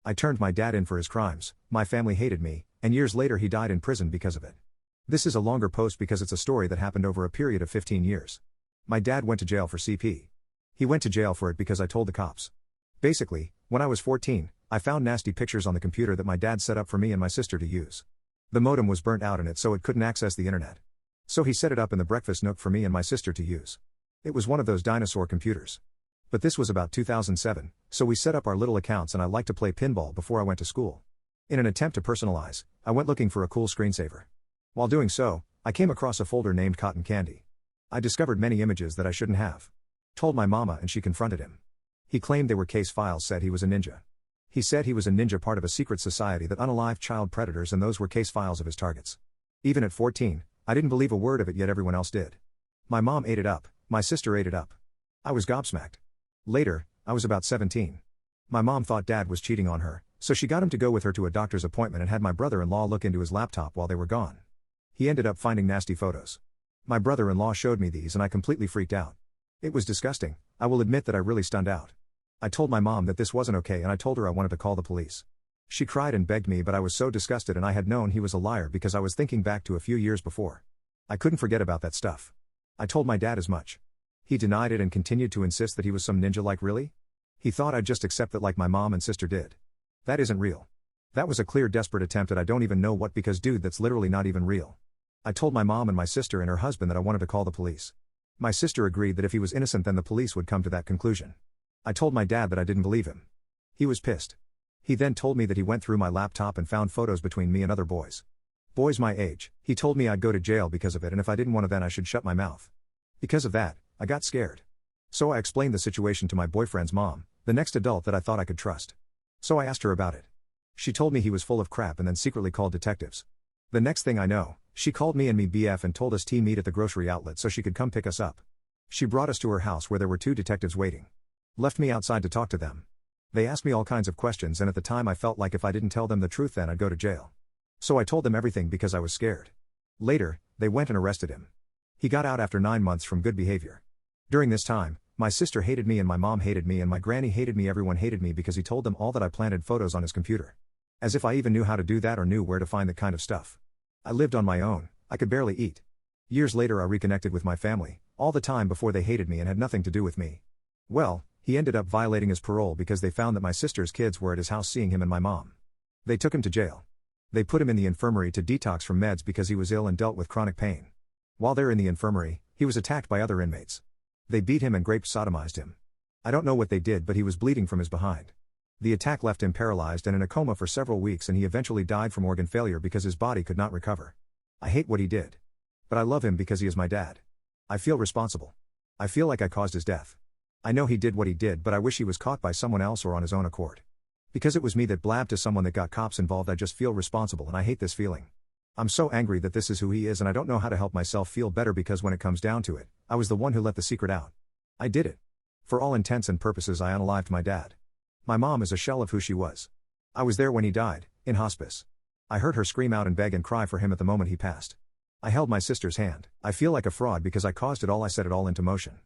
I turned my dad in for his crimes, my family hated me, and years later he died in prison because of it. This is a longer post because it's a story that happened over a period of 15 years. My dad went to jail for CP. He went to jail for it because I told the cops. Basically, when I was 14, I found nasty pictures on the computer that my dad set up for me and my sister to use. The modem was burnt out in it so it couldn't access the internet. So he set it up in the breakfast nook for me and my sister to use. It was one of those dinosaur computers. But this was about 2007, so we set up our little accounts and I liked to play pinball before I went to school. In an attempt to personalize, I went looking for a cool screensaver. While doing so, I came across a folder named Cotton Candy. I discovered many images that I shouldn't have. Told my mama and she confronted him. He claimed they were case files, said he was a ninja. He said he was a ninja, part of a secret society that unalived child predators, and those were case files of his targets. Even at 14, I didn't believe a word of it, yet everyone else did. My mom ate it up, my sister ate it up. I was gobsmacked. Later, I was about 17. My mom thought dad was cheating on her, so she got him to go with her to a doctor's appointment and had my brother-in-law look into his laptop while they were gone. He ended up finding nasty photos. My brother-in-law showed me these and I completely freaked out. It was disgusting. I will admit that I really stunned out. I told my mom that this wasn't okay and I told her I wanted to call the police. She cried and begged me, but I was so disgusted and I had known he was a liar because I was thinking back to a few years before. I couldn't forget about that stuff. I told my dad as much. He denied it and continued to insist that he was some ninja. Like, really? He thought I'd just accept it like my mom and sister did. That isn't real. That was a clear, desperate attempt at I don't even know what, because dude, that's literally not even real. I told my mom and my sister and her husband that I wanted to call the police. My sister agreed that if he was innocent then the police would come to that conclusion. I told my dad that I didn't believe him. He was pissed. He then told me that he went through my laptop and found photos between me and other boys. Boys my age. He told me I'd go to jail because of it, and if I didn't want to then I should shut my mouth. Because of that, I got scared. So I explained the situation to my boyfriend's mom, the next adult that I thought I could trust. So I asked her about it. She told me he was full of crap and then secretly called detectives. The next thing I know, she called me and me BF and told us to meet at the grocery outlet so she could come pick us up. She brought us to her house where there were 2 detectives waiting. Left me outside to talk to them. They asked me all kinds of questions, and at the time I felt like if I didn't tell them the truth then I'd go to jail. So I told them everything because I was scared. Later, they went and arrested him. He got out after 9 months from good behavior. During this time, my sister hated me and my mom hated me and my granny hated me. Everyone hated me because he told them all that I planted photos on his computer. As if I even knew how to do that or knew where to find that kind of stuff. I lived on my own, I could barely eat. Years later I reconnected with my family, all the time before they hated me and had nothing to do with me. Well, he ended up violating his parole because they found that my sister's kids were at his house seeing him and my mom. They took him to jail. They put him in the infirmary to detox from meds because he was ill and dealt with chronic pain. While there in the infirmary, he was attacked by other inmates. They beat him and sodomized him. I don't know what they did, but he was bleeding from his behind. The attack left him paralyzed and in a coma for several weeks, and he eventually died from organ failure because his body could not recover. I hate what he did. But I love him because he is my dad. I feel responsible. I feel like I caused his death. I know he did what he did, but I wish he was caught by someone else or on his own accord. Because it was me that blabbed to someone that got cops involved. I just feel responsible and I hate this feeling. I'm so angry that this is who he is and I don't know how to help myself feel better, because when it comes down to it, I was the one who let the secret out. I did it. For all intents and purposes I unalived my dad. My mom is a shell of who she was. I was there when he died, in hospice. I heard her scream out and beg and cry for him at the moment he passed. I held my sister's hand. I feel like a fraud because I caused it all. I set it all into motion.